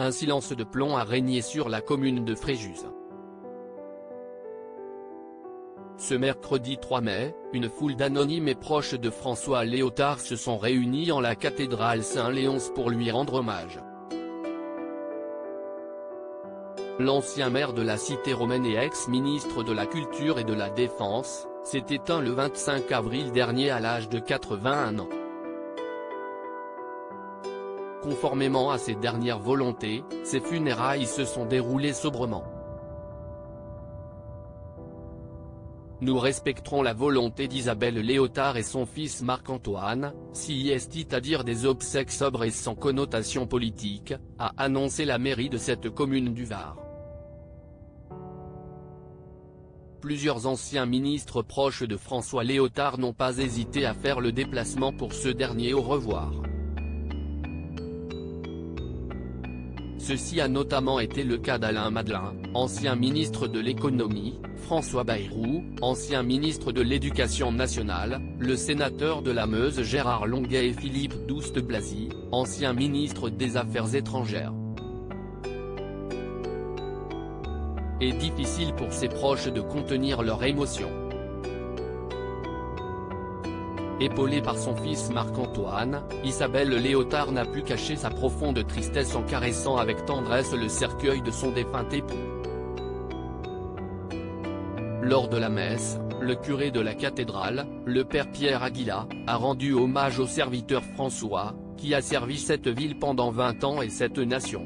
Un silence de plomb a régné sur la commune de Fréjus. Ce mercredi 3 mai, une foule d'anonymes et proches de François Léotard se sont réunis en la cathédrale Saint-Léonce pour lui rendre hommage. L'ancien maire de la cité romaine et ex-ministre de la Culture et de la Défense, s'est éteint le 25 avril dernier à l'âge de 81 ans. Conformément à ses dernières volontés, ses funérailles se sont déroulées sobrement. Nous respecterons la volonté d'Isabelle Léotard et son fils Marc-Antoine, c'est-à-dire des obsèques sobres et sans connotation politique, a annoncé la mairie de cette commune du Var. Plusieurs anciens ministres proches de François Léotard n'ont pas hésité à faire le déplacement pour ce dernier au revoir. Ceci a notamment été le cas d'Alain Madelin, ancien ministre de l'économie, François Bayrou, ancien ministre de l'Éducation nationale, le sénateur de la Meuse Gérard Longuet et Philippe Douste-Blazy, ancien ministre des Affaires étrangères. Est difficile pour ses proches de contenir leur émotion. Épaulée par son fils Marc-Antoine, Isabelle Léotard n'a pu cacher sa profonde tristesse en caressant avec tendresse le cercueil de son défunt époux. Lors de la messe, le curé de la cathédrale, le père Pierre Aguila, a rendu hommage au serviteur François, qui a servi cette ville pendant 20 ans et cette nation.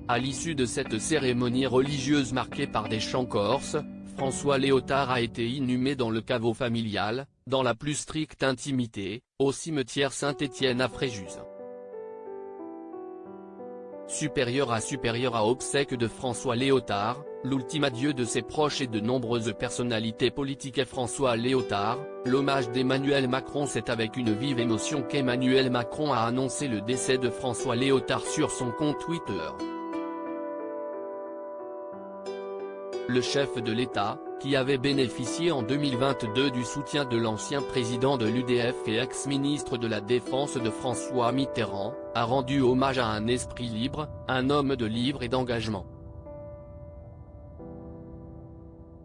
À l'issue de cette cérémonie religieuse marquée par des chants corses, François Léotard a été inhumé dans le caveau familial, dans la plus stricte intimité, au cimetière Saint-Étienne à Fréjus. Supérieur à obsèques de François Léotard, l'ultime adieu de ses proches et de nombreuses personnalités politiques et François Léotard, l'hommage d'Emmanuel Macron. C'est avec une vive émotion qu'Emmanuel Macron a annoncé le décès de François Léotard sur son compte Twitter. Le chef de l'État, qui avait bénéficié en 2022 du soutien de l'ancien président de l'UDF et ex-ministre de la Défense de François Mitterrand, a rendu hommage à un esprit libre, un homme de livre et d'engagement.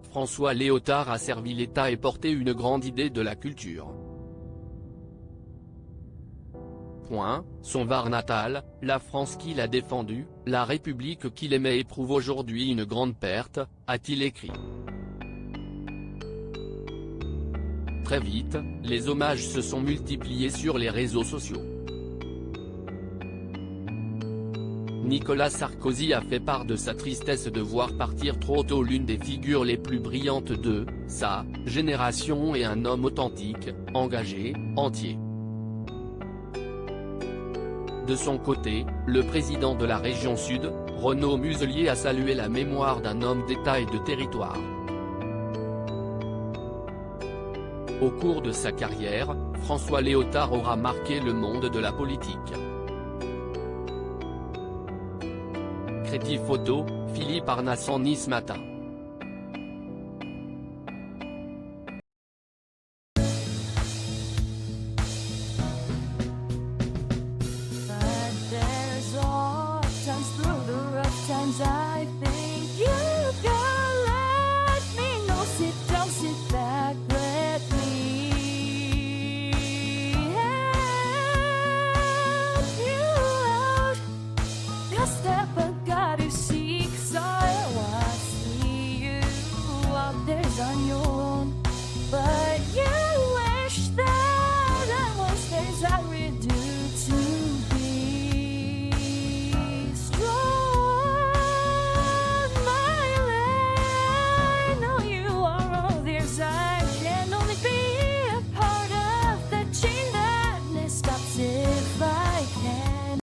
François Léotard a servi l'État et porté une grande idée de la culture. Son Var natal, la France qu'il a défendue, la République qu'il aimait éprouve aujourd'hui une grande perte, a-t-il écrit. Très vite, les hommages se sont multipliés sur les réseaux sociaux. Nicolas Sarkozy a fait part de sa tristesse de voir partir trop tôt l'une des figures les plus brillantes de sa génération et un homme authentique, engagé, entier. De son côté, le président de la région Sud, Renaud Muselier a salué la mémoire d'un homme d'État et de territoire. Au cours de sa carrière, François Léotard aura marqué le monde de la politique. Crédit photo, Philippe Arnasson Nice Matin.